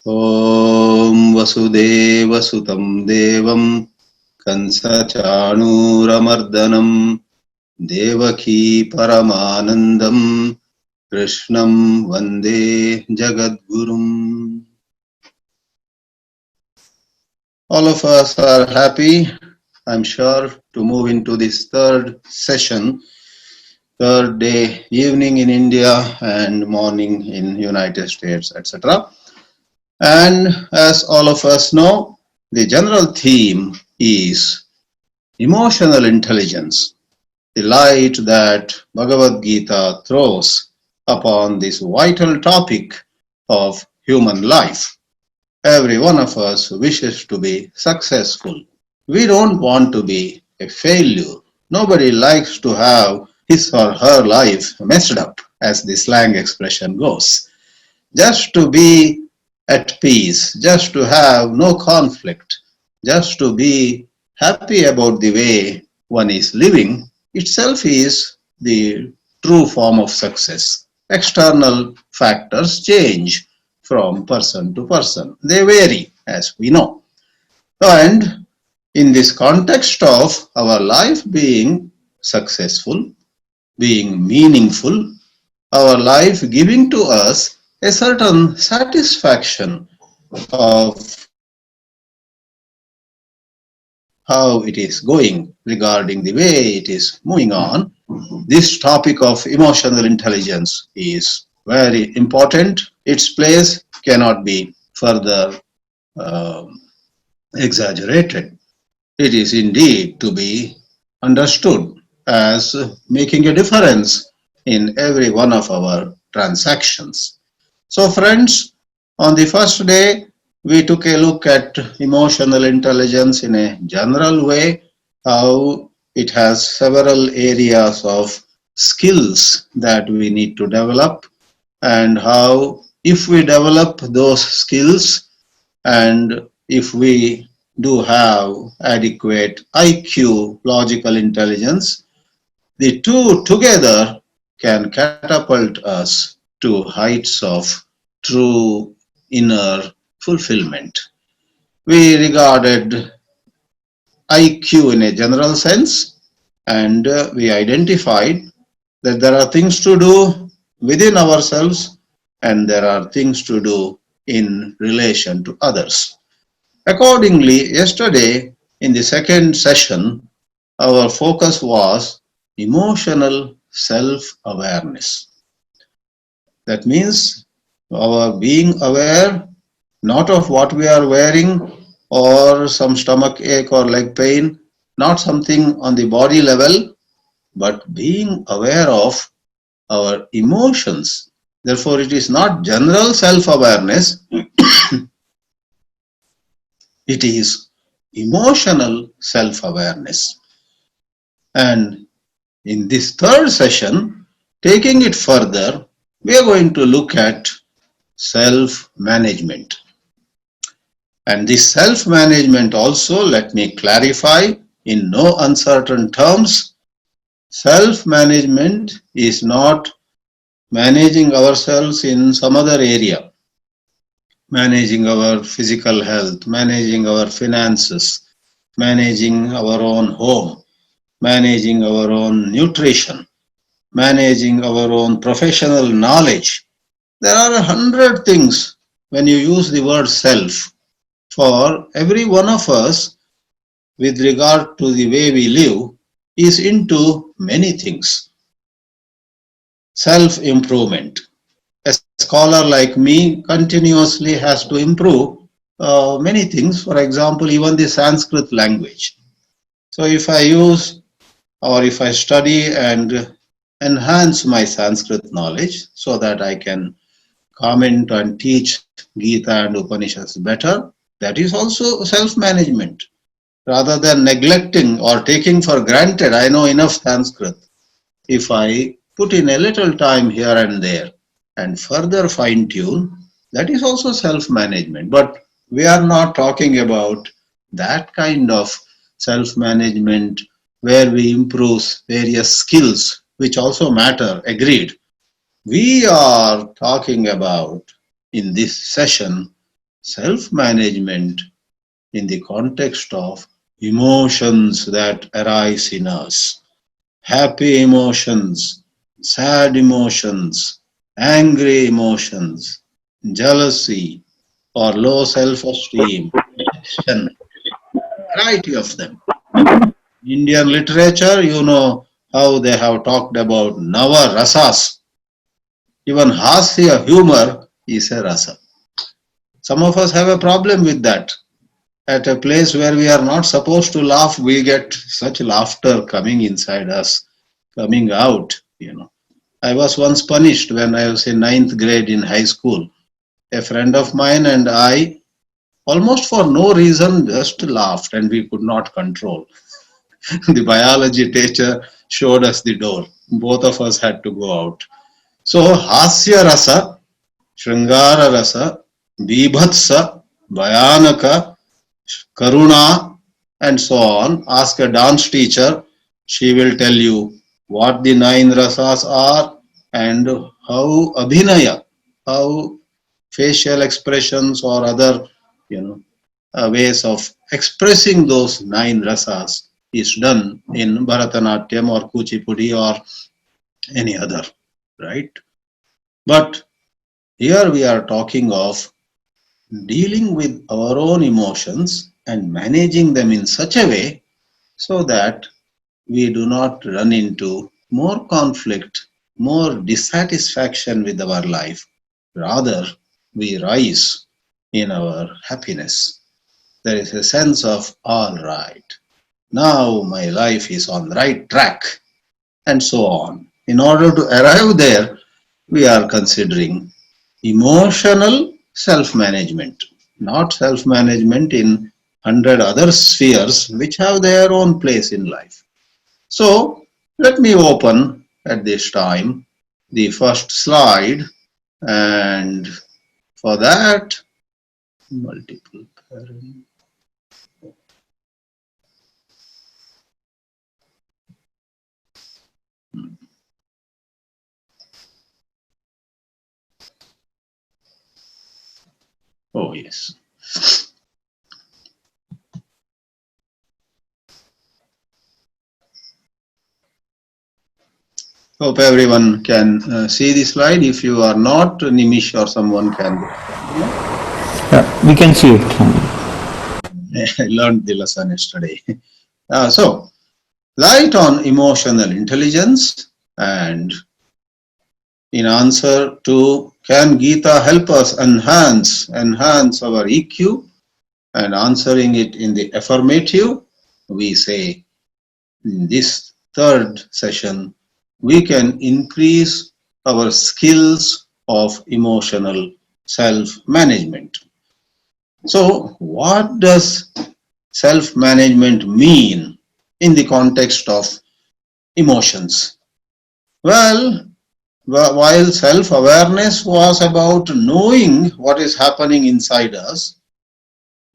Om Vasudeva Sutam Devam Kansachanuramardanam Devaki Paramanandam Krishnam Vande Jagadgurum. All of us are happy, I'm sure, to move into this third session, third day, evening in India and morning in United States, etc. And as all of us know, the general theme is emotional intelligence, the light that Bhagavad Gita throws upon this vital topic of human life. Every one of us wishes to be successful. We don't want to be a failure. Nobody likes to have his or her life messed up, as the slang expression goes. Just to be at peace, just to have no conflict, just to be happy about the way one is living itself is the true form of success. External factors change from person to person. They vary, as we know. And in this context of our life being successful, being meaningful, our life giving to us a certain satisfaction of how it is going regarding the way it is moving on. This topic of emotional intelligence is very important. Its place cannot be further uh, exaggerated. It is indeed to be understood as making a difference in every one of our transactions. So, friends, on the first day, we took a look at emotional intelligence in a general way, how it has several areas of skills that we need to develop, and how, if we develop those skills and if we do have adequate IQ, logical intelligence, the two together can catapult us to heights of true inner fulfillment. We regarded IQ in a general sense, and we identified that there are things to do within ourselves and there are things to do in relation to others. Accordingly, yesterday in the second session, our focus was emotional self awareness. That means our being aware not of what we are wearing or some stomach ache or leg pain, not something on the body level, but being aware of our emotions. Therefore, it is not general self awareness, it is emotional self awareness. And in this third session, taking it further, we are going to look at self management. And this self management also, let me clarify in no uncertain terms, self management is not managing ourselves in some other area, managing our physical health, managing our finances, managing our own home, managing our own nutrition, managing our own professional knowledge. There are 100 things when you use the word self. For every one of us, with regard to the way we live, is into many things. Self improvement. A scholar like me continuously has to improve many things, for example, even the Sanskrit language. So, if I use or if I study and enhance my Sanskrit knowledge so that I can comment and teach Gita and Upanishads better, that is also self management. Rather than neglecting or taking for granted, I know enough Sanskrit. If I put in a little time here and there and further fine tune, that is also self management. But we are not talking about that kind of self management where we improve various skills, which also matter, agreed. We are talking about in this session self-management in the context of emotions that arise in us. Happy emotions, sad emotions, angry emotions, jealousy, or low self-esteem, depression, variety of them. Indian literature, you know how they have talked about Nava Rasas. Even Hasya humor is a rasa. Some of us have a problem with that. At a place where we are not supposed to laugh, we get such laughter coming inside us, coming out. I was once punished when I was in ninth grade in high school. A friend of mine and I, almost for no reason, just laughed and we could not control. The biology teacher showed us the door. Both of us had to go out. So, Hasya Rasa, Shringara Rasa, Bibhatsa, Bhayanaka, Karuna, and so on. Ask a dance teacher, she will tell you what the nine rasas are and how abhinaya, how facial expressions or other, you know, ways of expressing those nine rasas is done in Bharatanatyam or Kuchipudi or any other, right? But here we are talking of dealing with our own emotions and managing them in such a way so that we do not run into more conflict, more dissatisfaction with our life. Rather, we rise in our happiness. There is a sense of, all right, now my life is on the right track, and so on. In order to arrive there, we are considering emotional self-management, not self-management in 100 other spheres which have their own place in life. So let me open at this time the first slide, and for that, multiple parent. Oh yes. Hope everyone can see the slide. If you are not, Nimish or someone can. Yeah, we can see it. I learned the lesson yesterday. So, light on emotional intelligence, and in answer to can Gita help us enhance our EQ, and answering it in the affirmative, we say in this third session we can increase our skills of emotional self-management. So what does self-management mean in the context of emotions? Well, while self-awareness was about knowing what is happening inside us,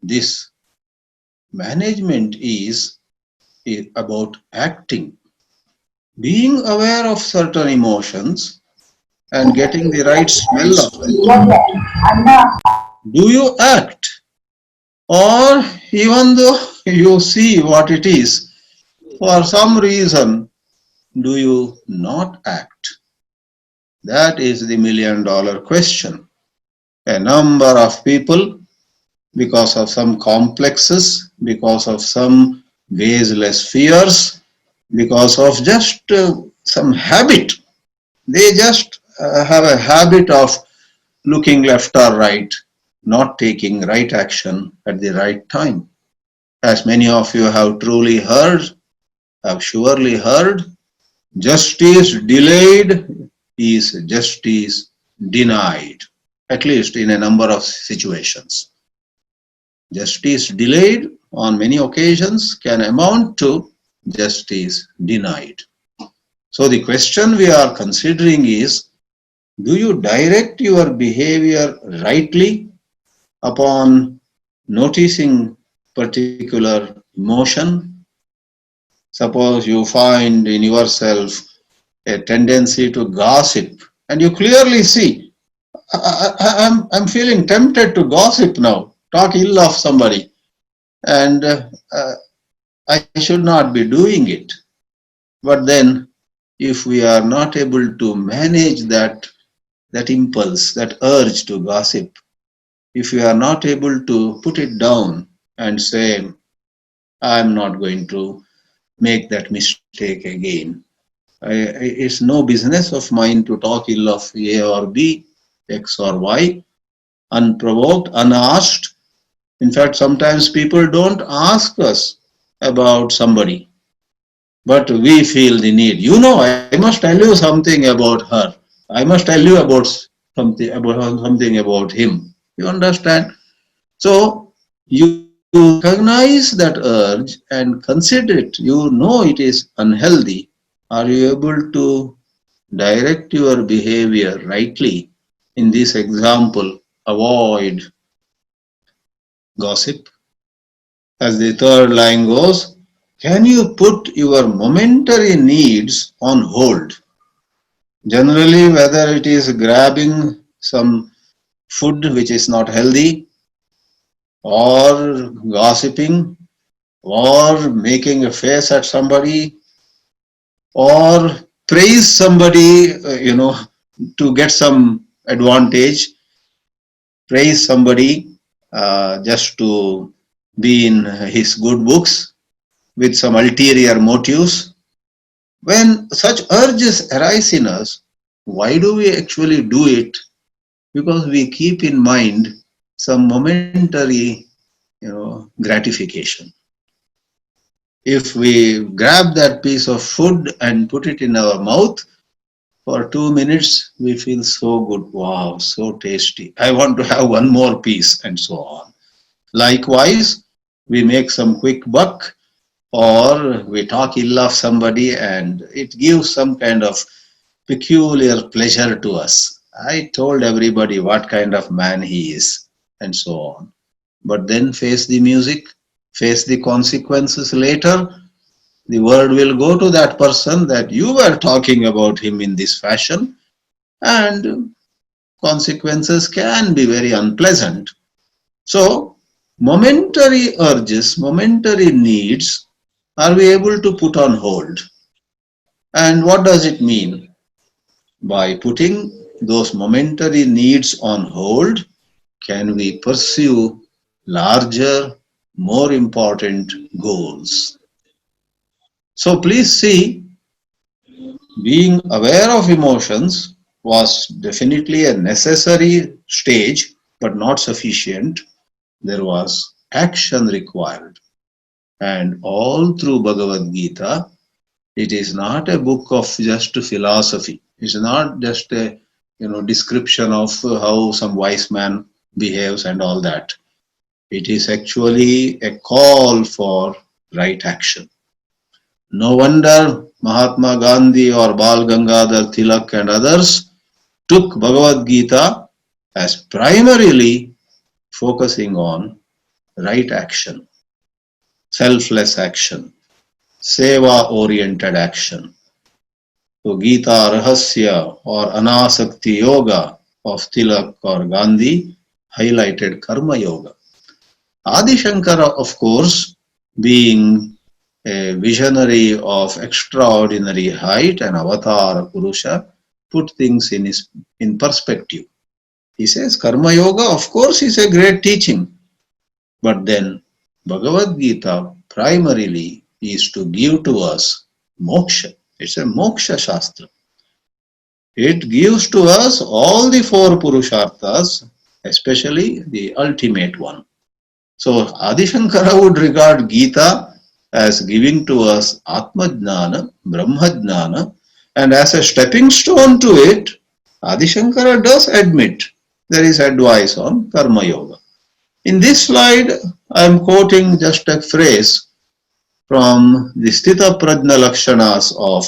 this management is about acting, being aware of certain emotions and getting the right smell of them. Do you act? Or even though you see what it is, for some reason, do you not act? That is the $1,000,000 question. A number of people, because of some complexes, because of some baseless fears, because of just some habit, they just have a habit of looking left or right, not taking right action at the right time. As many of you have truly heard, have surely heard, justice delayed is justice denied, at least in a number of situations. Justice delayed on many occasions can amount to justice denied. So the question we are considering is, do you direct your behavior rightly upon noticing particular emotion? Suppose you find in yourself a tendency to gossip and you clearly see I'm feeling tempted to gossip now, talk ill of somebody, and I should not be doing it. But then, if we are not able to manage that impulse, that urge to gossip, if we are not able to put it down and say, I'm not going to make that mistake again. It's no business of mine to talk ill of A or B, X or Y, unprovoked, unasked. In fact, sometimes people don't ask us about somebody, but we feel the need. You know, I must tell you something about her. I must tell you something about him. You understand? So you recognize that urge and consider it. You know it is unhealthy. Are you able to direct your behavior rightly? In this example, avoid gossip. As the third line goes, can you put your momentary needs on hold? Generally, whether it is grabbing some food which is not healthy, or gossiping, or making a face at somebody, or praise somebody, to get some advantage, praise somebody just to be in his good books with some ulterior motives. When such urges arise in us, why do we actually do it? Because we keep in mind some momentary, gratification. If we grab that piece of food and put it in our mouth, for 2 minutes we feel so good. Wow, so tasty. I want to have one more piece, and so on. Likewise, we make some quick buck, or we talk ill of somebody, and it gives some kind of peculiar pleasure to us. I told everybody what kind of man he is, and so on. But then face the music, face the consequences later. The word will go to that person that you were talking about him in this fashion, and consequences can be very unpleasant. So, momentary urges, momentary needs, are we able to put on hold? And what does it mean? By putting those momentary needs on hold, can we pursue larger, more important goals? So please see, being aware of emotions was definitely a necessary stage, but not sufficient. There was action required. And all through Bhagavad Gita, it is not a book of just philosophy. It's not just a description of how some wise man behaves and all that. It is actually a call for right action. No wonder Mahatma Gandhi or Bal Gangadhar Tilak and others took Bhagavad Gita as primarily focusing on right action, selfless action, seva-oriented action. So Gita Rahasya or Anasakti Yoga of Tilak or Gandhi highlighted Karma Yoga. Adi Shankara, of course, being a visionary of extraordinary height and avatar Purusha, put things in perspective. He says Karma Yoga, of course, is a great teaching, but then Bhagavad Gita primarily is to give to us moksha. It's a moksha shastra. It gives to us all the four purusharthas, especially the ultimate one. So Adi Shankara would regard Gita as giving to us Atma Jnana, Brahma Jnana, and as a stepping stone to it, Adi Shankara does admit there is advice on Karma Yoga. In this slide, I am quoting just a phrase from the Sthita Prajna Lakshanas of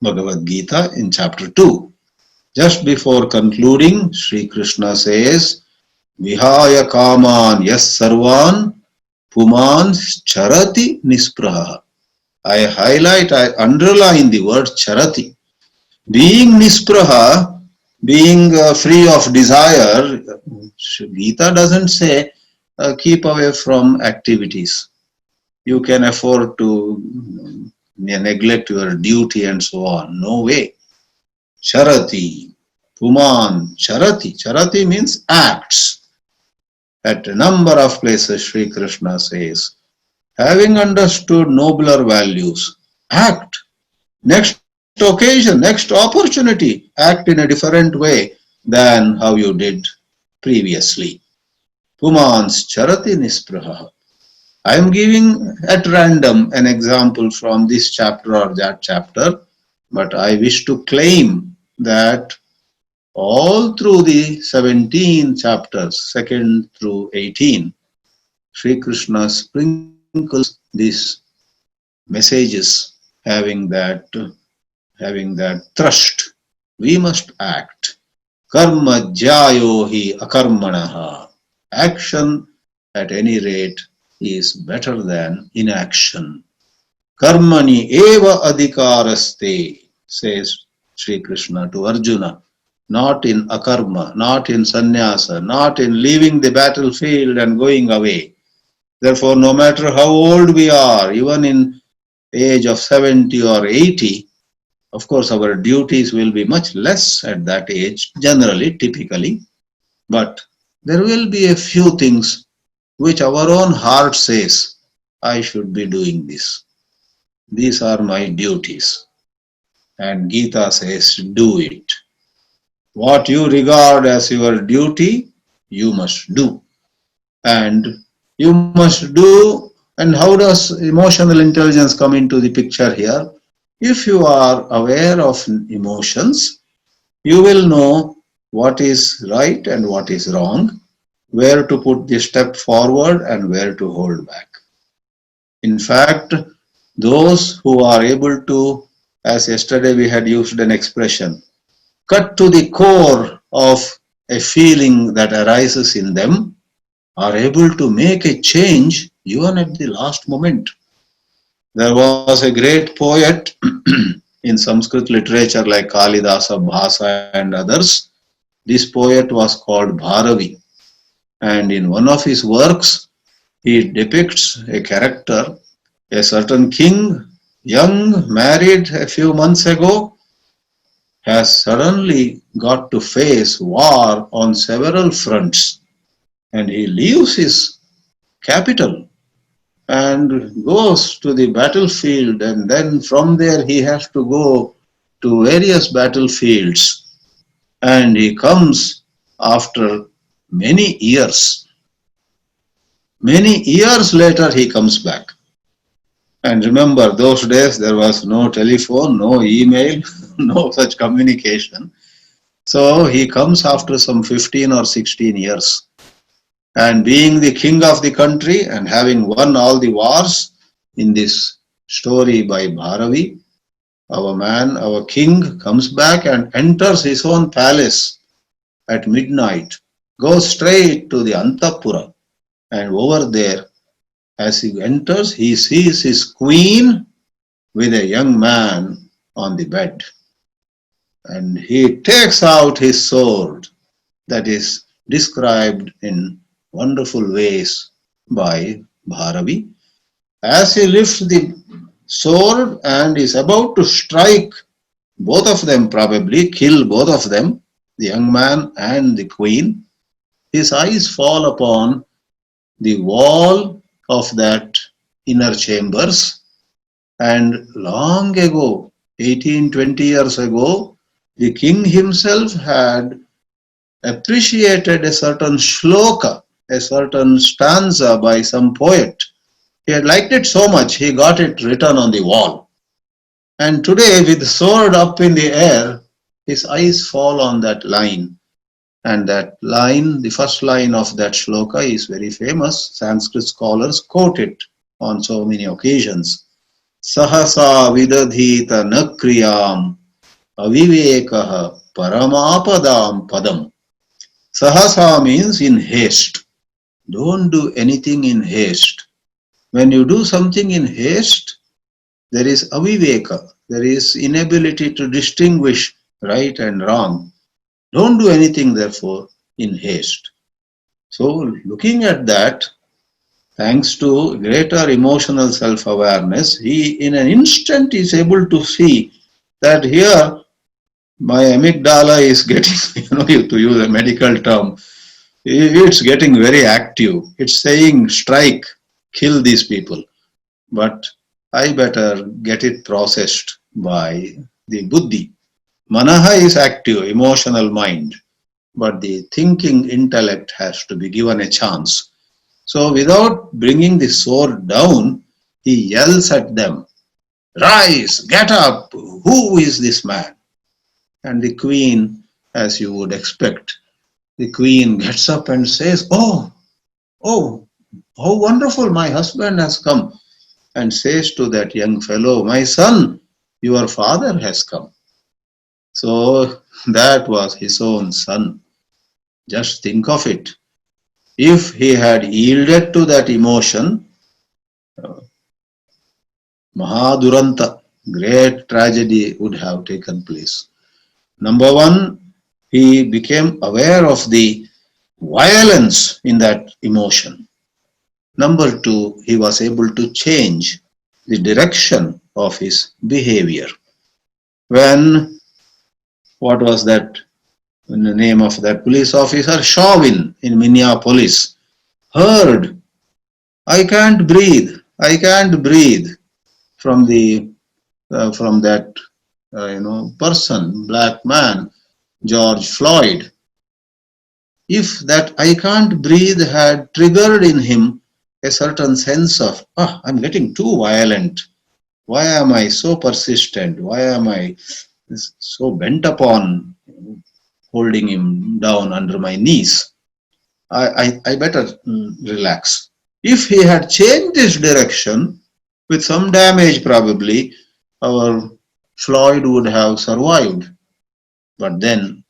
Bhagavad Gita in chapter 2. Just before concluding, Sri Krishna says, Vihaya kaman yas sarvan puman charati nispraha. I underline the word charati. Being nispraha, being free of desire, Gita doesn't say keep away from activities. You can afford to neglect your duty and so on. No way. Charati, Puman, Charati. Charati means acts. At a number of places, Sri Krishna says, having understood nobler values, act. Next occasion, next opportunity, act in a different way than how you did previously. Pumans charati nispraha. I am giving at random an example from this chapter or that chapter, but I wish to claim that all through the 17 chapters, 2nd through 18, Sri Krishna sprinkles these messages having that thrust. We must act. Karma jyayo hi akarmanaha. Action at any rate is better than inaction. Karmani eva adhikaraste, says Sri Krishna to Arjuna. Not in akarma, not in sannyasa, not in leaving the battlefield and going away. Therefore, no matter how old we are, even in age of 70 or 80, of course, our duties will be much less at that age, generally, typically, but there will be a few things which our own heart says, I should be doing this. These are my duties. And Gita says, do it. What you regard as your duty, you must do. And you must do, and how does emotional intelligence come into the picture here? If you are aware of emotions, you will know what is right and what is wrong, where to put the step forward and where to hold back. In fact, those who are able to, as yesterday we had used an expression, cut to the core of a feeling that arises in them, are able to make a change even at the last moment. There was a great poet in Sanskrit literature like Kalidasa, Bhasa and others. This poet was called Bharavi, and in one of his works he depicts a character, a certain king, young, married a few months ago, has suddenly got to face war on several fronts, and he leaves his capital and goes to the battlefield, and then from there he has to go to various battlefields, and he comes after many years. Many years later he comes back. And remember, those days there was no telephone, no email, no such communication. So he comes after some 15 or 16 years. And being the king of the country and having won all the wars in this story by Bharavi, our man, our king comes back and enters his own palace at midnight, goes straight to the Antapura, and over there, as he enters, he sees his queen with a young man on the bed. And he takes out his sword, that is described in wonderful ways by Bharavi. As he lifts the sword and is about to strike both of them, probably kill both of them, the young man and the queen, his eyes fall upon the wall of that inner chambers. And long ago, 18, 20 years ago, the king himself had appreciated a certain shloka, a certain stanza by some poet. He had liked it so much, he got it written on the wall. And today, with the sword up in the air, his eyes fall on that line. And that line, the first line of that shloka is very famous. Sanskrit scholars quote it on so many occasions. Sahasa vidadhita nakriyam avivekaha paramapadam padam. Sahasa means in haste. Don't do anything in haste. When you do something in haste, there is aviveka, there is inability to distinguish right and wrong. Don't do anything, therefore, in haste. So, looking at that, thanks to greater emotional self-awareness, he in an instant is able to see that here my amygdala is getting, to use a medical term, it's getting very active. It's saying, strike, kill these people. But I better get it processed by the buddhi. Manaha is active, emotional mind, but the thinking intellect has to be given a chance. So without bringing the sword down, he yells at them, rise, get up, who is this man? And the queen, as you would expect, the queen gets up and says, oh, how wonderful, my husband has come. And says to that young fellow, my son, your father has come. So that was his own son. Just think of it. If he had yielded to that emotion, Mahaduranta, great tragedy would have taken place. Number one, he became aware of the violence in that emotion. Number two, he was able to change the direction of his behavior. When, what was that, in the name of that police officer, Chauvin in Minneapolis, heard, I can't breathe, from from that person, black man, George Floyd. If that I can't breathe had triggered in him a certain sense of, I'm getting too violent. Why am I so persistent? Why am I so bent upon holding him down under my knees? I better relax. If he had changed his direction, with some damage probably, our Floyd would have survived. But then,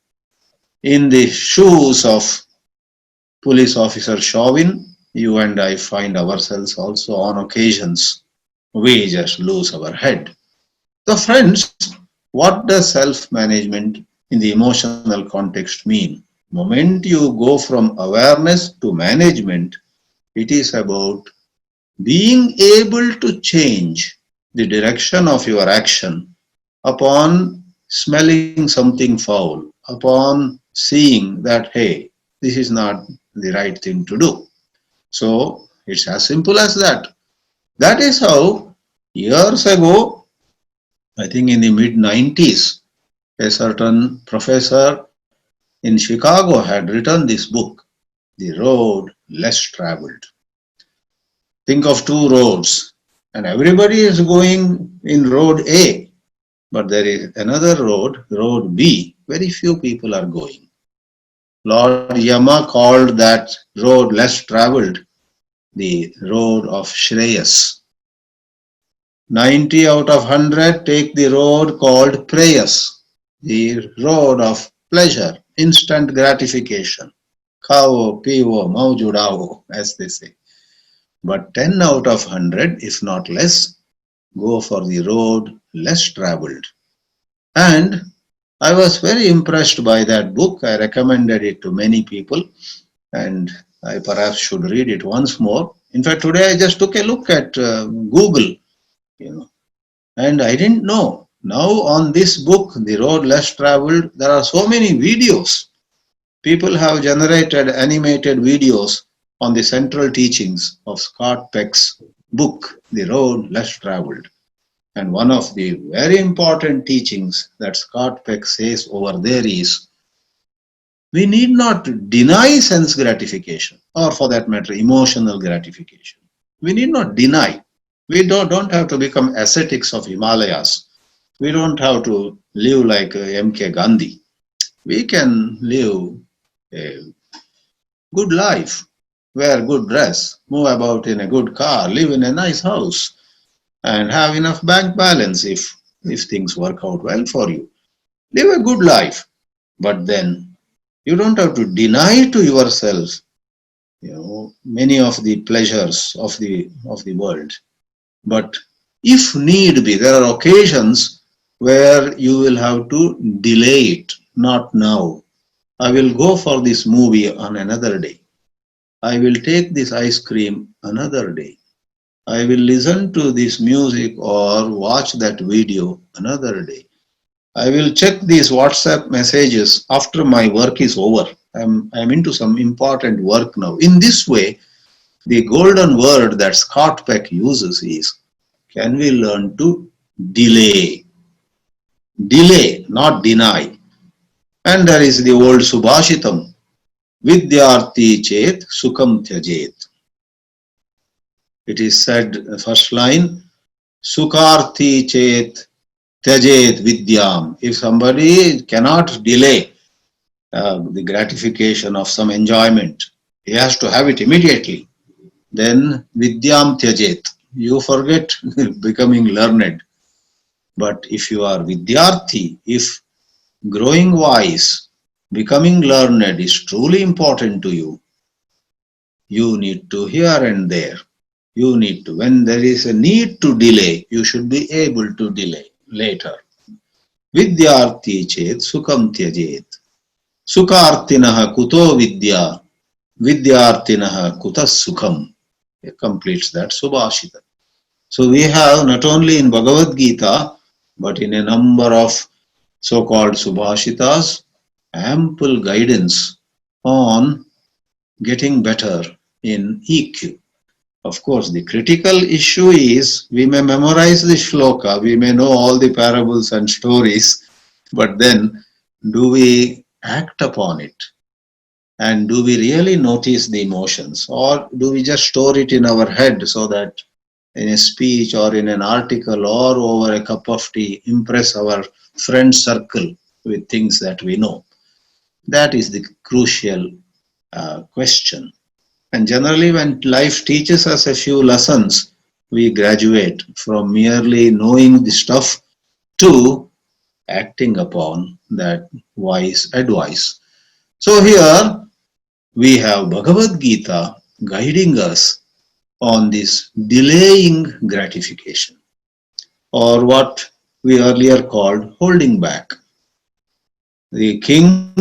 in the shoes of police officer Chauvin, you and I find ourselves also on occasions. We just lose our head. So friends, what does self-management in the emotional context mean? The moment you go from awareness to management, it is about being able to change the direction of your action upon smelling something foul, upon seeing that, hey, this is not the right thing to do. So it's as simple as that. That is how years ago, I think in the mid-90s, a certain professor in Chicago had written this book, The Road Less Traveled. Think of two roads, and everybody is going in road A, but there is another road, road B, very few people are going. Lord Yama called that road less traveled the road of Shreyas. 90 out of 100 take the road called Preyas, the road of pleasure, instant gratification. Khao, pivo, maujudao, as they say. But 10 out of 100, if not less, go for the road less traveled. And I was very impressed by that book. I recommended it to many people, and I perhaps should read it once more. In fact, today I just took a look at Google, and I didn't know. Now on this book, The Road Less Traveled, there are so many videos. People have generated animated videos on the central teachings of Scott Peck's book, The Road Less Traveled. And one of the very important teachings that Scott Peck says over there is, we need not deny sense gratification, or for that matter, emotional gratification. We need not deny. We don't have to become ascetics of Himalayas. We don't have to live like M.K. Gandhi. We can live a good life, wear good dress, move about in a good car, live in a nice house, and have enough bank balance if things work out well for you. Live a good life, but then you don't have to deny to yourself, many of the pleasures of the world. But if need be, there are occasions where you will have to delay it, not now. I will go for this movie on another day. I will take this ice cream another day. I will listen to this music or watch that video another day. I will check these WhatsApp messages after my work is over. I'm into some important work now. In this way, the golden word that Scott Peck uses is, can we learn to delay? Delay, not deny. And there is the old Subhashitam, Vidyarthi chet sukham tyajet. It is said, first line, Sukharthi chet tyajet vidyam. If somebody cannot delay the gratification of some enjoyment, he has to have it immediately. Then vidyam tyajet. You forget becoming learned. But if you are vidyarthi, if growing wise, becoming learned is truly important to you, you need to here and there. You need to, when there is a need to delay, you should be able to delay later. Vidyarthi chet sukham tyajet. Sukhartinaha kuto vidya. Vidyartinaha kutas sukham. It completes that Subhashita. So we have not only in Bhagavad Gita, but in a number of so-called Subhashitas, ample guidance on getting better in EQ. Of course, the critical issue is we may memorize the shloka, we may know all the parables and stories, but then do we act upon it? And do we really notice the emotions? Or do we just store it in our head so that in a speech or in an article or over a cup of tea, impress our friend circle with things that we know? That is the crucial question. And generally, when life teaches us a few lessons, we graduate from merely knowing the stuff to acting upon that wise advice. So here we have Bhagavad Gita guiding us on this delaying gratification, or what we earlier called holding back. The king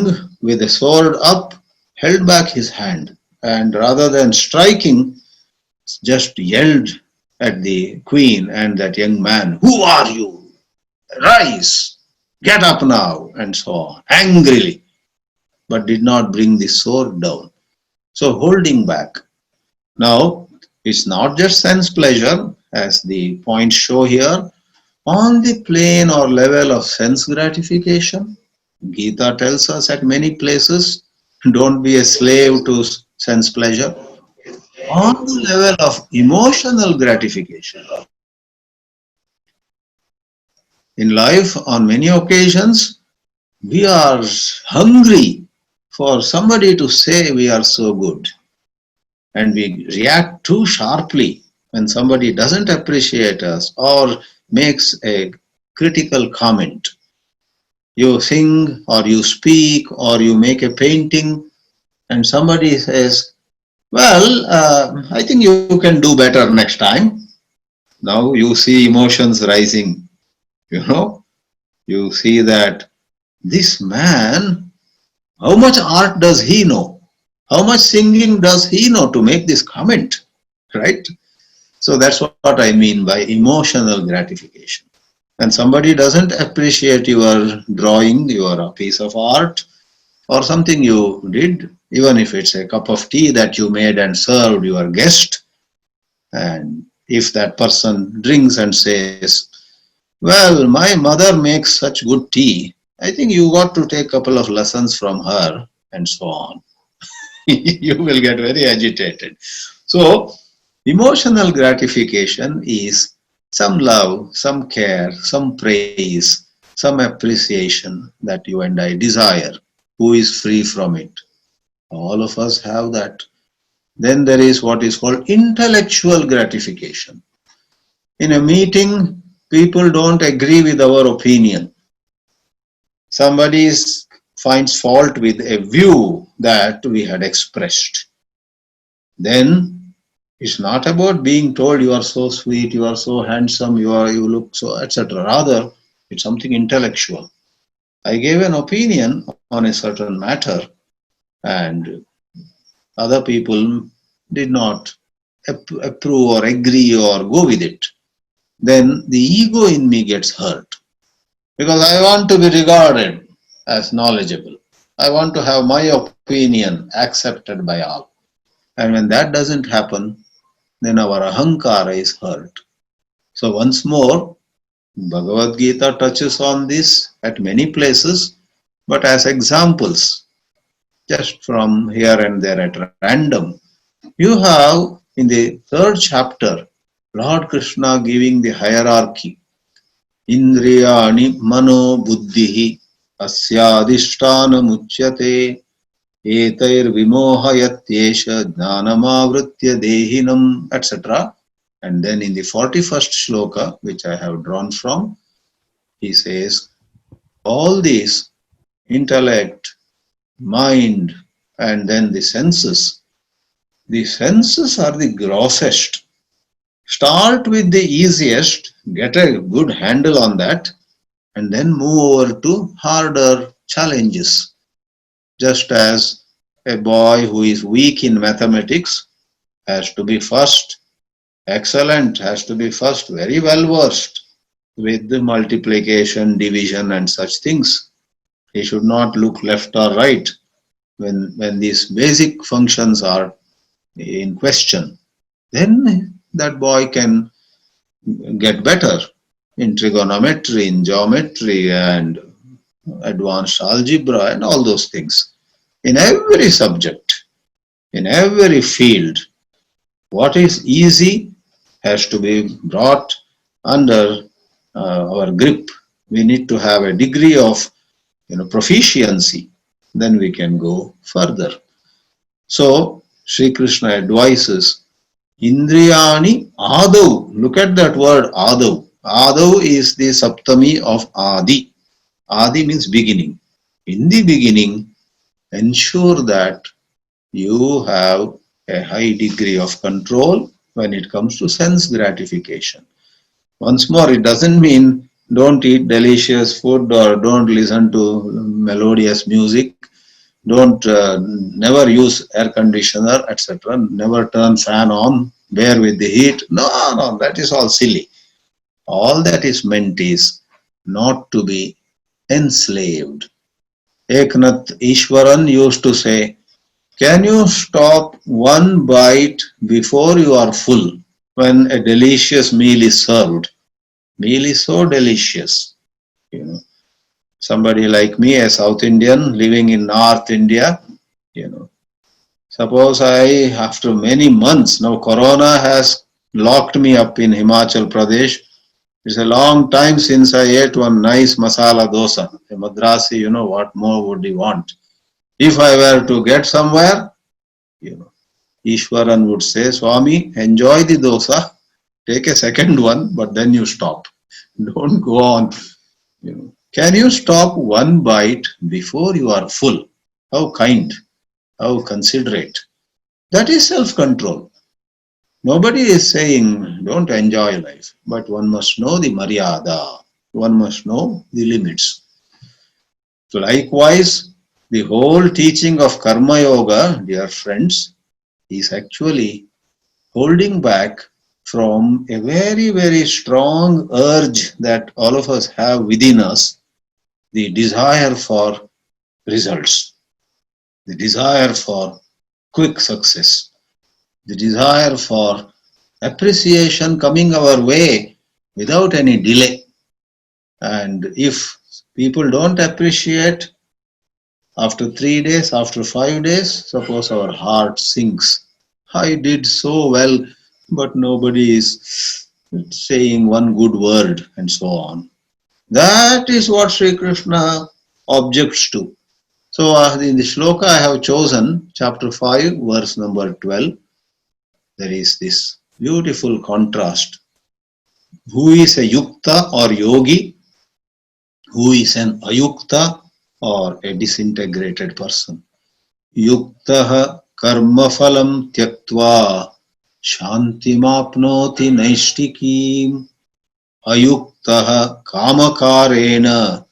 with the sword up held back his hand, and rather than striking, just yelled at the queen and that young man, "Who are you? Rise, get up now," and so on, angrily, but did not bring the sword down. So holding back. Now, it's not just sense pleasure, as the points show here. On the plane or level of sense gratification, Gita tells us at many places, don't be a slave to sense pleasure. On the level of emotional gratification, in life, on many occasions, we are hungry for somebody to say we are so good. And we react too sharply when somebody doesn't appreciate us or makes a critical comment. You sing or you speak or you make a painting and somebody says, well, I think you can do better next time. Now you see emotions rising, you see that this man, how much art does he know? How much singing does he know to make this comment, right? So that's what I mean by emotional gratification. When somebody doesn't appreciate your drawing, your piece of art, or something you did, even if it's a cup of tea that you made and served your guest, and if that person drinks and says, well, my mother makes such good tea, I think you got to take a couple of lessons from her, and so on. You will get very agitated. So, emotional gratification is some love, some care, some praise, some appreciation that you and I desire. Who is free from it? All of us have that. Then there is what is called intellectual gratification. In a meeting, people don't agree with our opinion. Somebody finds fault with a view that we had expressed. Then it's not about being told you are so sweet, you are so handsome, you look so, etc. Rather, it's something intellectual. I gave an opinion on a certain matter and other people did not approve or agree or go with it. Then the ego in me gets hurt because I want to be regarded as knowledgeable. I want to have my opinion accepted by all. And when that doesn't happen, then our ahankara is hurt. So once more, Bhagavad Gita touches on this at many places, but as examples, just from here and there at random. You have in the third chapter, Lord Krishna giving the hierarchy. Indriyani mano buddhihi asyadhishtana muchyate etair vimohayatyesha jnanamavritya dehinam, etc. And then in the 41st shloka, which I have drawn from, he says, all these intellect, mind, and then the senses are the grossest. Start with the easiest, get a good handle on that, and then move over to harder challenges. Just as a boy who is weak in mathematics has to be first excellent, has to be first very well versed with the multiplication, division, and such things. He should not look left or right when these basic functions are in question. Then that boy can get better in trigonometry, in geometry, and advanced algebra, and all those things. In every subject, in every field, what is easy has to be brought under our grip. We need to have a degree of proficiency, then we can go further. So Sri Krishna advises Indriyani Adav. Look at that word Adav. Adav is the Saptami of Adi. Adi means beginning. In the beginning, ensure that you have a high degree of control when it comes to sense gratification. Once more, it doesn't mean don't eat delicious food or don't listen to melodious music, don't never use air conditioner, etc. Never turn fan on, bear with the heat. No, that is all silly. All that is meant is not to be enslaved. Eknath Ishwaran used to say, can you stop one bite before you are full when a delicious meal is served? Meal is so delicious. Somebody like me, a South Indian living in North India, suppose I, after many months, now Corona has locked me up in Himachal Pradesh. It's a long time since I ate one nice masala dosa. A Madrasi, what more would he want? If I were to get somewhere, Ishwaran would say, Swami, enjoy the dosa, take a second one, but then you stop. Don't go on. Can you stop one bite before you are full? How kind, how considerate. That is self-control. Nobody is saying don't enjoy life, but one must know the maryada. One must know the limits. So likewise, the whole teaching of Karma Yoga, dear friends, is actually holding back from a very, very strong urge that all of us have within us, the desire for results, the desire for quick success, the desire for appreciation coming our way without any delay. And if people don't appreciate, after 3 days, after 5 days, suppose our heart sinks. I did so well, but nobody is saying one good word, and so on. That is what Sri Krishna objects to. So in the shloka I have chosen, chapter 5, verse number 12, there is this beautiful contrast. Who is a yukta or yogi? Who is an ayukta or a disintegrated person? Yuktaha karma phalam tyaktva shantimapnoti naishtikim ayuktaha kamakarena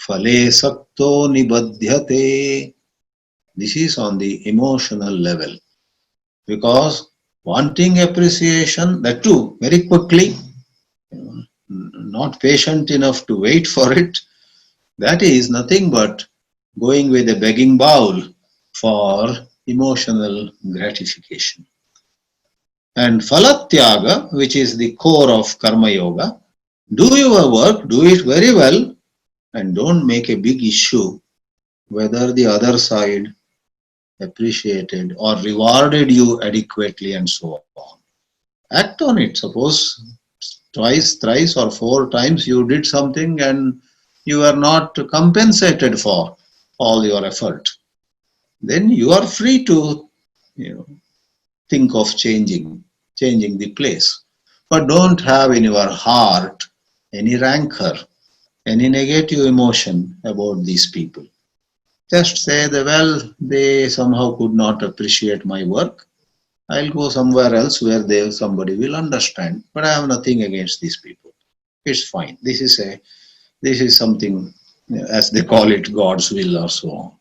phale sakto nibadhyate. This is on the emotional level, because wanting appreciation, that too very quickly, not patient enough to wait for it, that is nothing but going with a begging bowl for emotional gratification. And Falatyaga, which is the core of Karma Yoga, do your work, do it very well, and don't make a big issue whether the other side appreciated or rewarded you adequately and so on. Act on it. Suppose twice, thrice, or four times you did something and you are not compensated for all your effort, then you are free to, think of changing the place. But don't have in your heart any rancor, any negative emotion about these people. Just say that, well, they somehow could not appreciate my work. I'll go somewhere else where somebody will understand. But I have nothing against these people. It's fine. This is something, as they call it, God's will or so on.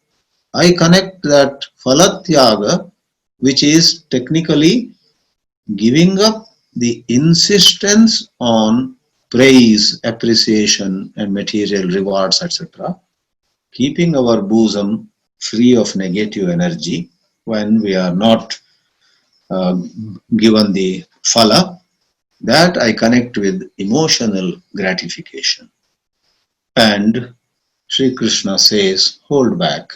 I connect that Falatyaga, which is technically giving up the insistence on praise, appreciation, and material rewards, etc., keeping our bosom free of negative energy when we are not uh, given the phala, that I connect with emotional gratification. And Sri Krishna says, hold back.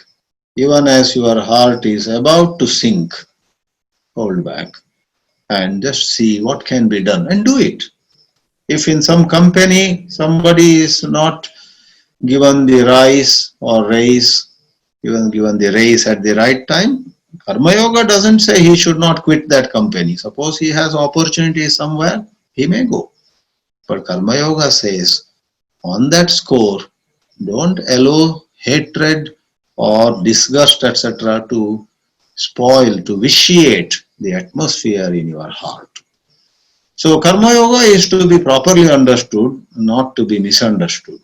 Even as your heart is about to sink, hold back and just see what can be done and do it. If in some company somebody is not given the rise or raise, even given the raise at the right time, Karma Yoga doesn't say he should not quit that company. Suppose he has opportunity somewhere, he may go. But Karma Yoga says, on that score, don't allow hatred or disgust, etc., to spoil, to vitiate the atmosphere in your heart. So, Karma Yoga is to be properly understood, not to be misunderstood.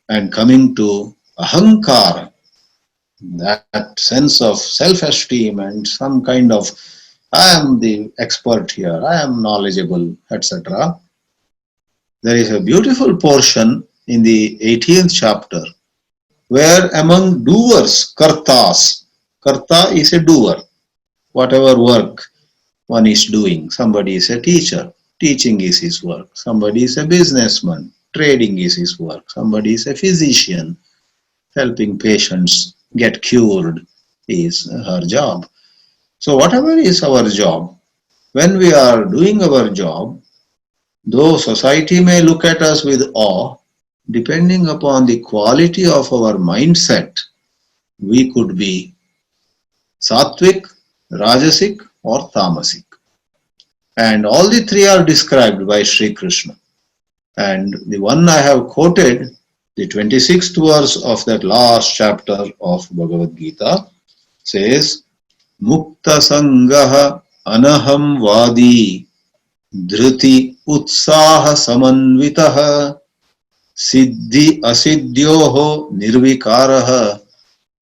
And coming to ahankara, that sense of self-esteem and some kind of, I am the expert here, I am knowledgeable, etc. There is a beautiful portion in the 18th chapter where among doers, kartas, karta is a doer, whatever work one is doing. Somebody is a teacher, teaching is his work. Somebody is a businessman, trading is his work. Somebody is a physician, helping patients get cured is her job. So whatever is our job, when we are doing our job, though society may look at us with awe, depending upon the quality of our mindset, we could be sattvic, rajasic, or tamasic. And all the three are described by Sri Krishna. And the one I have quoted, the 26th verse of that last chapter of Bhagavad Gita, says, Mukta Sangaha Anaham Vadi Dhruti Utsaha Samanvitaha Siddhi Asiddhyoho Nirvikaraha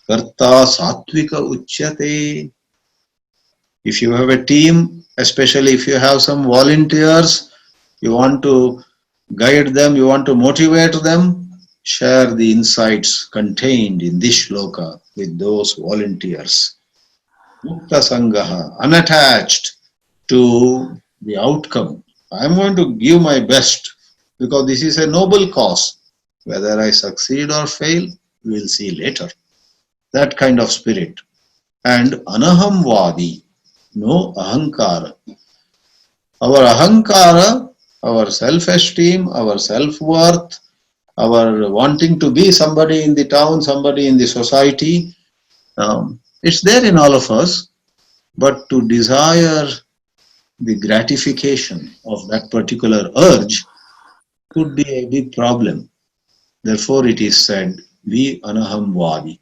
Karta Satvika Uchyate. If you have a team, especially if you have some volunteers, you want to guide them, you want to motivate them, share the insights contained in this shloka with those volunteers. Mukta Sangaha, unattached to the outcome. I am going to give my best because this is a noble cause. Whether I succeed or fail, we will see later. That kind of spirit. And Anaham Vadi, no ahankara. Our ahankara, our self-esteem, our self-worth, our wanting to be somebody in the town, somebody in the society, it's there in all of us, but to desire the gratification of that particular urge could be a big problem. Therefore, it is said, be anaham vadi.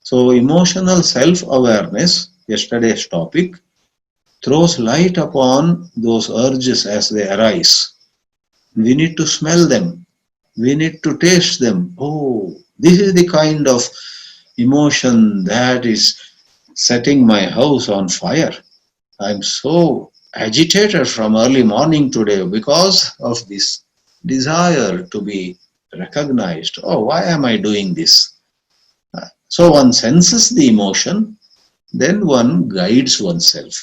So, emotional self-awareness, yesterday's topic, throws light upon those urges as they arise. We need to smell them. We need to taste them. Oh, This is the kind of emotion that is setting my house on fire. I'm so agitated from early morning today because of this desire to be recognized. Oh, why am I doing this? So one senses the emotion, then one guides oneself.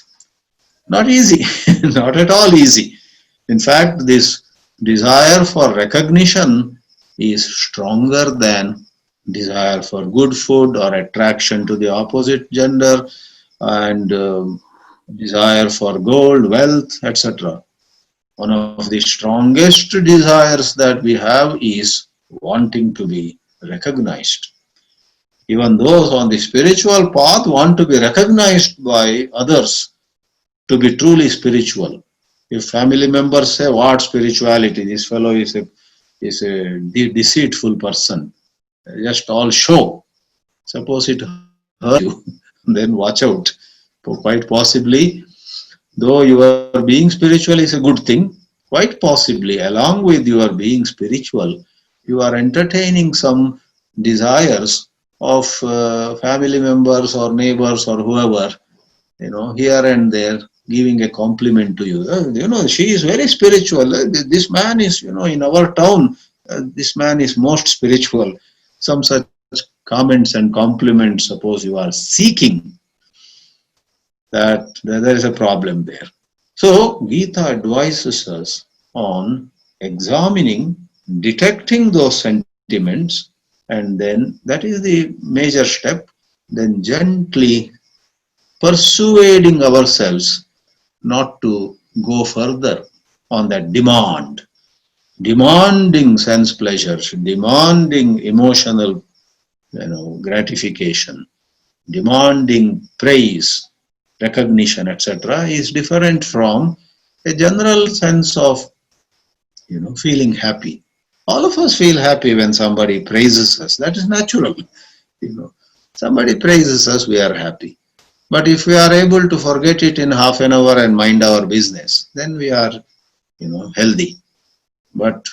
Not easy, not at all easy. In fact, this desire for recognition is stronger than desire for good food or attraction to the opposite gender and desire for gold, wealth, etc. One of the strongest desires that we have is wanting to be recognized. Even those on the spiritual path want to be recognized by others to be truly spiritual. If family members say, "What spirituality? This fellow is a deceitful person. Just all show." Suppose it hurts you, then watch out. Quite possibly, though your being spiritual is a good thing, quite possibly, along with your being spiritual, you are entertaining some desires of family members or neighbors or whoever, here and there, giving a compliment to you. She is very spiritual. This man is, in our town, this man is most spiritual. Some such comments and compliments, suppose you are seeking, that there is a problem there. So, Gita advises us on examining, detecting those sentiments, and then that is the major step, then gently persuading ourselves not to go further on that demanding sense pleasures, demanding emotional gratification, demanding praise, recognition, etc., is different from a general sense of feeling happy. All of us feel happy when somebody praises us. That is natural. Somebody praises us, we are happy. But if we are able to forget it in half an hour and mind our business, then we are, healthy. But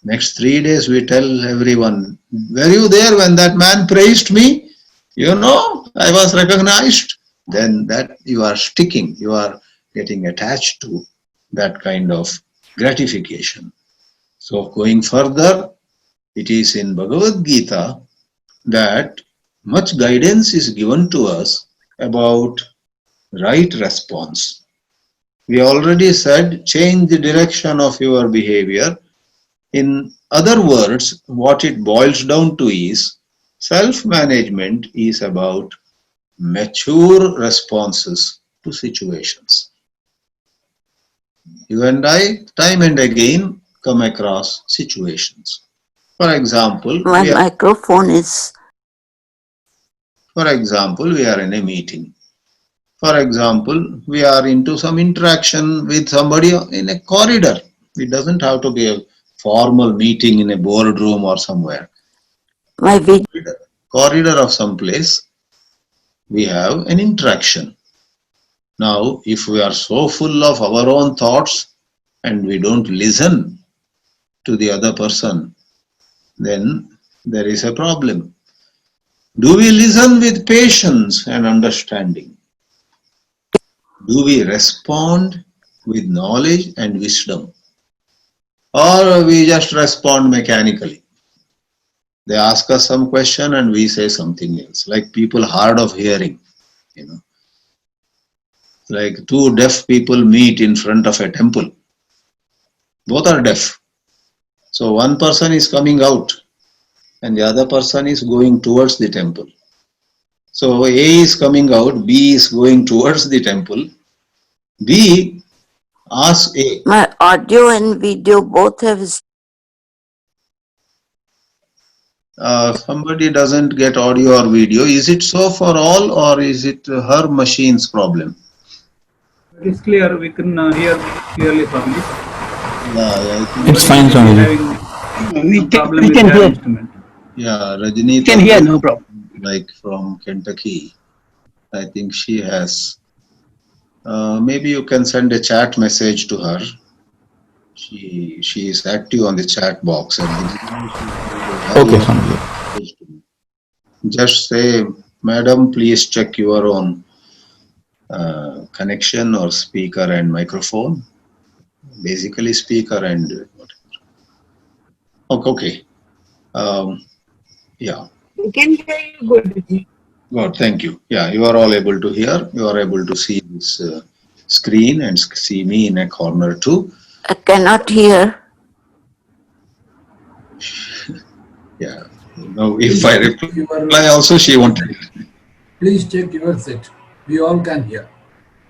next 3 days we tell everyone, were you there when that man praised me? I was recognized. Then that you are sticking, you are getting attached to that kind of gratification. So going further, it is in Bhagavad Gita that much guidance is given to us about right response. We already said change the direction of your behavior. In other words, what it boils down to is self-management is about mature responses to situations. You and I, time and again, come across situations. For example, My microphone is... For example, we are in a meeting. For example, we are into some interaction with somebody in a corridor. It doesn't have to be a formal meeting in a boardroom or somewhere. Corridor of some place, we have an interaction. Now, if we are so full of our own thoughts and we don't listen to the other person, then there is a problem. Do we listen with patience and understanding? Do we respond with knowledge and wisdom? Or we just respond mechanically? They ask us some question and we say something else, like people hard of hearing, Like two deaf people meet in front of a temple. Both are deaf. So one person is coming out and the other person is going towards the temple. So A is coming out, B is going towards the temple. B asks A. My audio and video both have... Somebody doesn't get audio or video. Is it so for all or is it her machine's problem? It is clear, we can hear clearly from this. It's fine, Swamiji. We can hear. Instrument. Yeah, Rajni can hear, no problem. Like from Kentucky, I think she has. Maybe you can send a chat message to her. She is active on the chat box. And Okay, Swamiji. Just say, Madam, please check your own connection or speaker and microphone. Basically, speaker and okay. Yeah. We can hear you good. Good. Thank you. Yeah, you are all able to hear. You are able to see this screen and see me in a corner too. I cannot hear. Yeah. Now, if I reply also, she won't. Please check your set. We all can hear.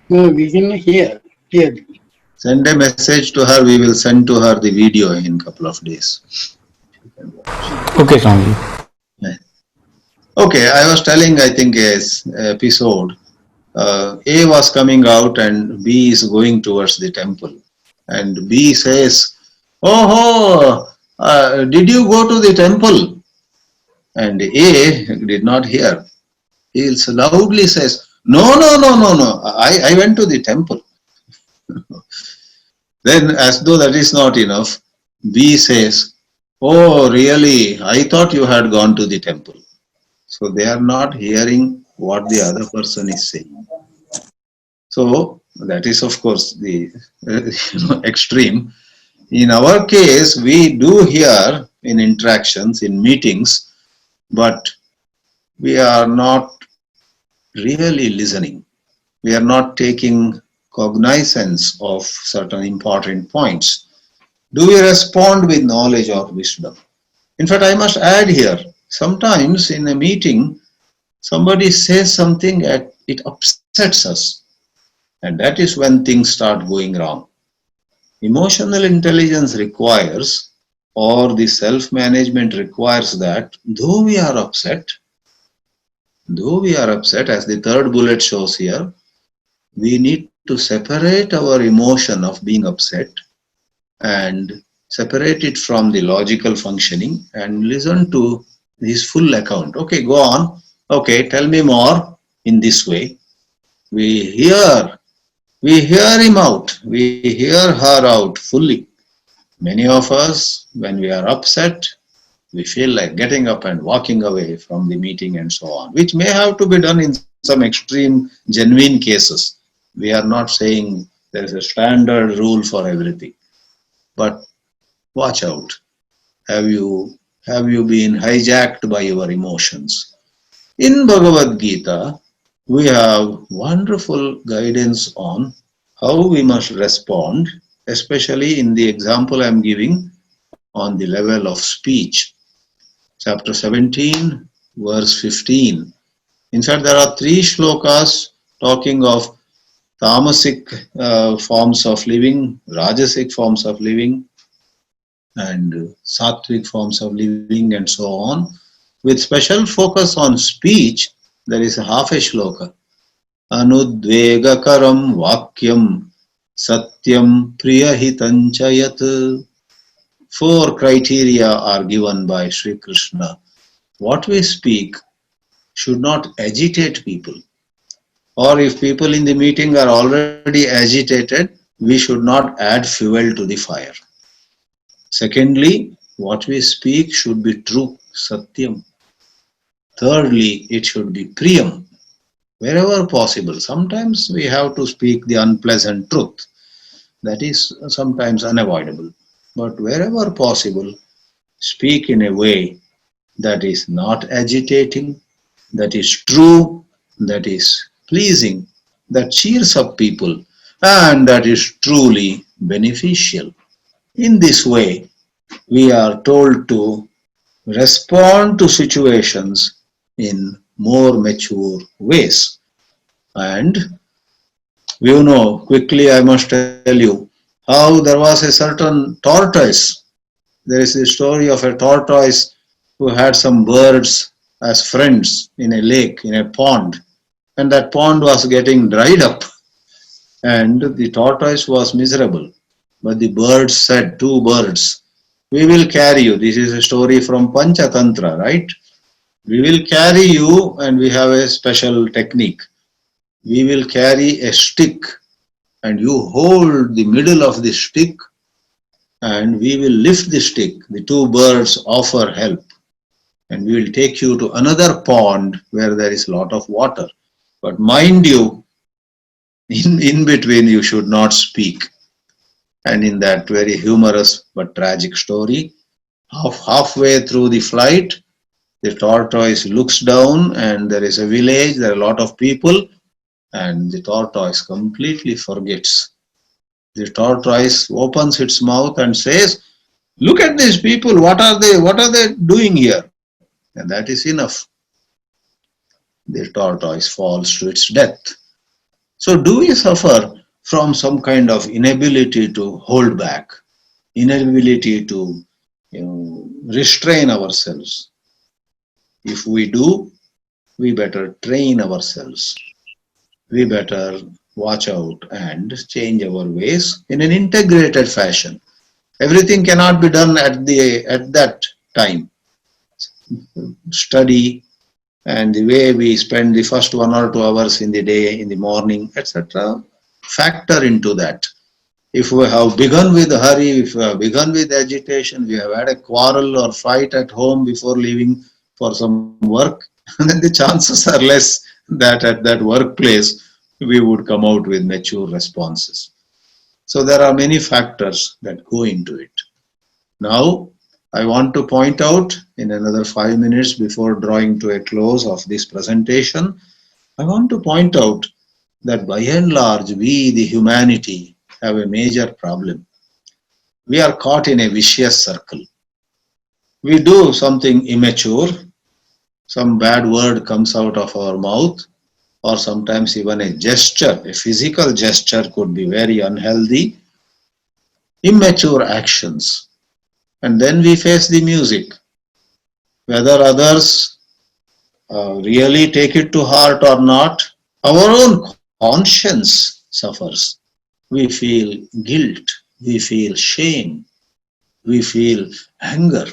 No, we can hear clearly. Send a message to her. We will send to her the video in a couple of days. Okay, Swamiji. Okay, I was telling, I think, yes, episode. A was coming out and B is going towards the temple. And B says, "Oh, did you go to the temple?" And A did not hear. He loudly says, "No, no, no, no, no. I went to the temple." Then, as though that is not enough, B says, "Oh, really? I thought you had gone to the temple." So they are not hearing what the other person is saying. So that is, of course, the extreme. In our case, we do hear in interactions, in meetings, but we are not really listening. We are not taking cognizance of certain important points. Do we respond with knowledge or wisdom? In fact, I must add here, sometimes in a meeting, somebody says something and it upsets us. And that is when things start going wrong. Emotional intelligence requires, or the self-management requires that, though we are upset, as the third bullet shows here, we need to separate our emotion of being upset and separate it from the logical functioning and listen to his full account. Okay, go on. Okay, tell me more in this way. We hear him out. We hear her out fully. Many of us, when we are upset, we feel like getting up and walking away from the meeting and so on, which may have to be done in some extreme, genuine cases. We are not saying there is a standard rule for everything. But watch out. Have you been hijacked by your emotions? In Bhagavad Gita, we have wonderful guidance on how we must respond, especially in the example I am giving on the level of speech. Chapter 17, verse 15. In fact, there are 3 shlokas talking of tamasic forms of living, rajasic forms of living, and sattvic forms of living, and so on. With special focus on speech, there is a half a shloka. Anudvegakaram vakyam satyam priyahitanchayat. 4 criteria are given by Sri Krishna. What we speak should not agitate people. Or if people in the meeting are already agitated, we should not add fuel to the fire. Secondly, what we speak should be true, satyam. Thirdly, it should be priyam, wherever possible. Sometimes we have to speak the unpleasant truth. That is sometimes unavoidable. But wherever possible, speak in a way that is not agitating, that is true, that is pleasing, that cheers up people, and that is truly beneficial. In this way, we are told to respond to situations in more mature ways. And you know, quickly I must tell you how there was a certain tortoise. There is a story of a tortoise who had some birds as friends in a lake, in a pond, and that pond was getting dried up, and the tortoise was miserable. But the birds said, 2 birds, we will carry you. This is a story from Panchatantra, right? We will carry you, and we have a special technique. We will carry a stick, and you hold the middle of the stick, and we will lift the stick. The 2 birds offer help. and we will take you to another pond where there is a lot of water. But mind you, in between you should not speak. And in that very humorous but tragic story, halfway through the flight, the tortoise looks down and there is a village, there are a lot of people, and the tortoise completely forgets. The tortoise opens its mouth and says, "Look at these people, what are they doing here?" And that is enough. The tortoise falls to its death. So do we suffer from some kind of inability to hold back, inability to restrain ourselves? If we do, we better train ourselves. We better watch out and change our ways in an integrated fashion. Everything cannot be done at that time. Study and the way we spend the first 1 or 2 hours in the day, in the morning, etc., factor into that. If we have begun with hurry, if we have begun with agitation, we have had a quarrel or fight at home before leaving for some work, then the chances are less that at that workplace we would come out with mature responses. So there are many factors that go into it. Now, I want to point out in another 5 minutes before drawing to a close of this presentation, I want to point out that by and large, we, the humanity, have a major problem. We are caught in a vicious circle. We do something immature, some bad word comes out of our mouth, or sometimes even a gesture, a physical gesture could be very unhealthy, immature actions. And then we face the music. Whether others really take it to heart or not, our own conscience suffers. We feel guilt, we feel shame, we feel anger.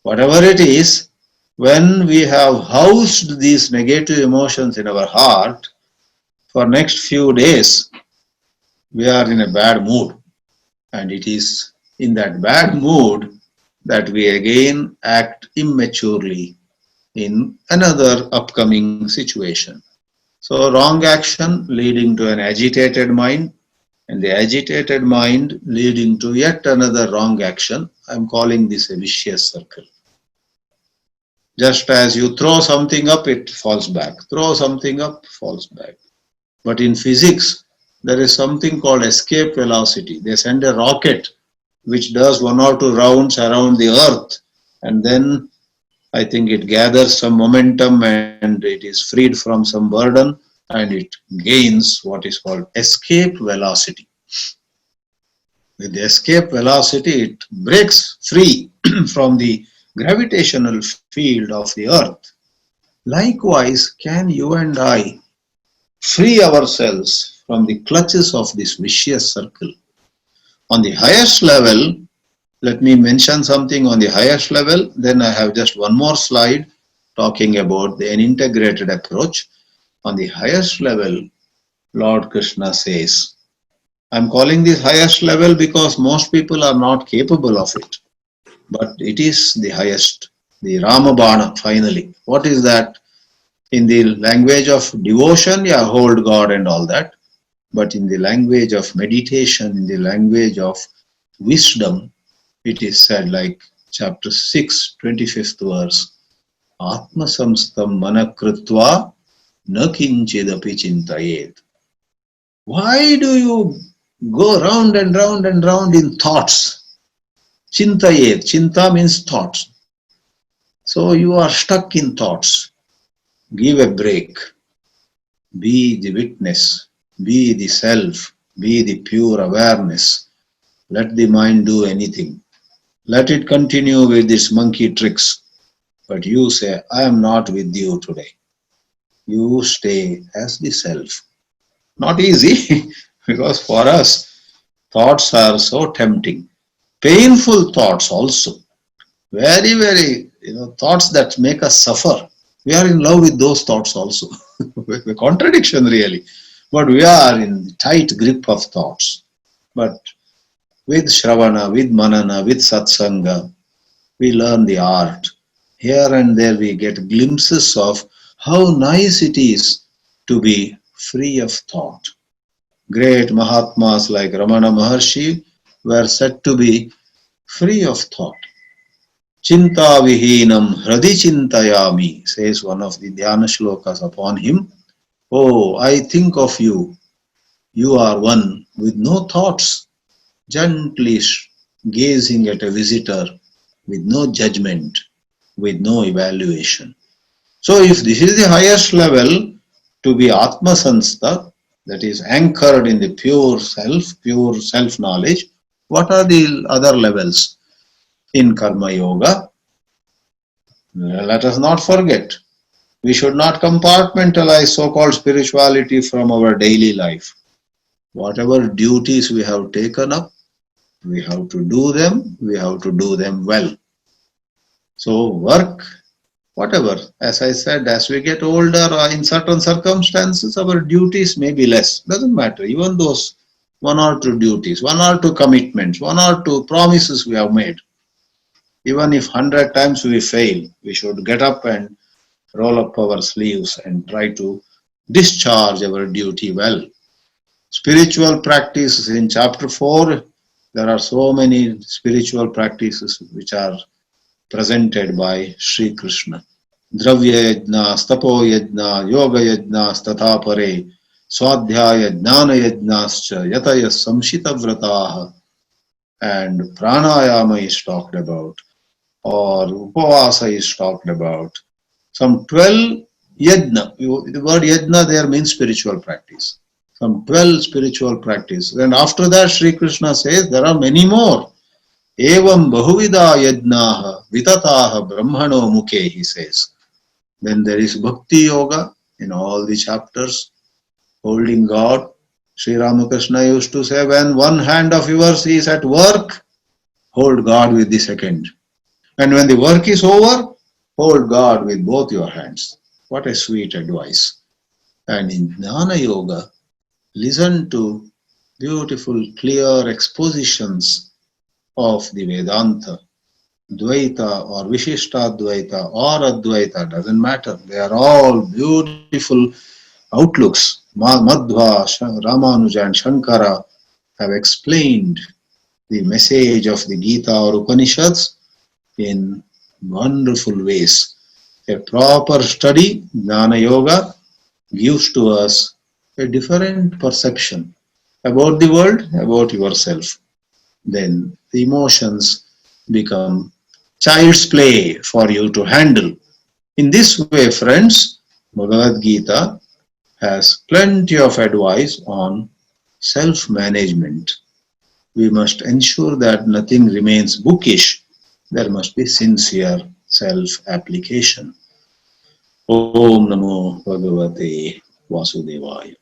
Whatever it is, when we have housed these negative emotions in our heart, for next few days, we are in a bad mood. And it is in that bad mood that we again act immaturely in another upcoming situation. So wrong action leading to an agitated mind, and the agitated mind leading to yet another wrong action. I'm calling this a vicious circle. Just as you throw something up, it falls back. Throw something up, falls back. But in physics, there is something called escape velocity. They send a rocket which does 1 or 2 rounds around the earth, and then I think it gathers some momentum and it is freed from some burden and it gains what is called escape velocity. With the escape velocity, it breaks free from the gravitational field of the earth. Likewise, can you and I free ourselves from the clutches of this vicious circle? On the highest level, let me mention something on the highest level, then I have just one more slide talking about an integrated approach. On the highest level, Lord Krishna says, I'm calling this highest level because most people are not capable of it. But it is the highest, the Ramabana finally. What is that? In the language of devotion, yeah, hold God and all that. But in the language of meditation, in the language of wisdom, it is said like chapter 6, 25th verse, Atma samstam manakrutva na kinchidapi chintayet. Why do you go round and round and round in thoughts? Chintayet, chinta means thoughts. So you are stuck in thoughts. Give a break. Be the witness. Be the self. Be the pure awareness. Let the mind do anything. Let it continue with its monkey tricks. But you say, I am not with you today. You stay as the self. Not easy, because for us, thoughts are so tempting. Painful thoughts also. Very, very, thoughts that make us suffer. We are in love with those thoughts also. A contradiction really. But we are in the tight grip of thoughts. But with Shravana, with Manana, with Satsanga, We learn the art. Here and there we get glimpses of how nice it is to be free of thought. Great Mahatmas like Ramana Maharshi were said to be free of thought. Chinta vihinam hradi chintayami, says one of the dhyana shlokas upon him. Oh, I think of you. You are one with no thoughts, gently gazing at a visitor with no judgment, with no evaluation. So if this is the highest level, to be Atma Sanstha, that is anchored in the pure self-knowledge, what are the other levels in Karma Yoga? Let us not forget, we should not compartmentalize so-called spirituality from our daily life. Whatever duties we have taken up, we have to do them, we have to do them well. So work, whatever, as I said, as we get older or in certain circumstances, our duties may be less. Doesn't matter, even those one or two duties, one or two commitments, one or two promises we have made. Even if 100 times we fail, we should get up and roll up our sleeves and try to discharge our duty well. Spiritual practices in chapter 4, there are so many spiritual practices which are presented by Sri Krishna. Dravya yajna, stapo yajna, yoga yajna, statha pare, swadhyaya jnana yajnascha, yataya samshita vrataha, and pranayama is talked about, or upavasa is talked about. Some 12 yajna, the word yajna there means spiritual practice. Some 12 spiritual practice. And after that Sri Krishna says there are many more. Evam bahuvida yajnaha vitataha brahmano mukhe, he says. Then there is Bhakti Yoga in all the chapters, holding God. Sri Ramakrishna used to say, when one hand of yours is at work, hold God with the second. And when the work is over, hold God with both your hands. What a sweet advice. And in Jnana Yoga, listen to beautiful, clear expositions of the Vedanta, Dvaita or Vishishta Dvaita or Advaita, doesn't matter. They are all beautiful outlooks. Madhva, Ramanuja and Shankara have explained the message of the Gita or Upanishads in wonderful ways. A proper study, Jnana Yoga, gives to us a different perception about the world, about yourself. Then the emotions become child's play for you to handle. In this way, friends, Bhagavad Gita has plenty of advice on self-management. We must ensure that nothing remains bookish. There must be sincere self-application. Om Namo Bhagavate Vasudevaya.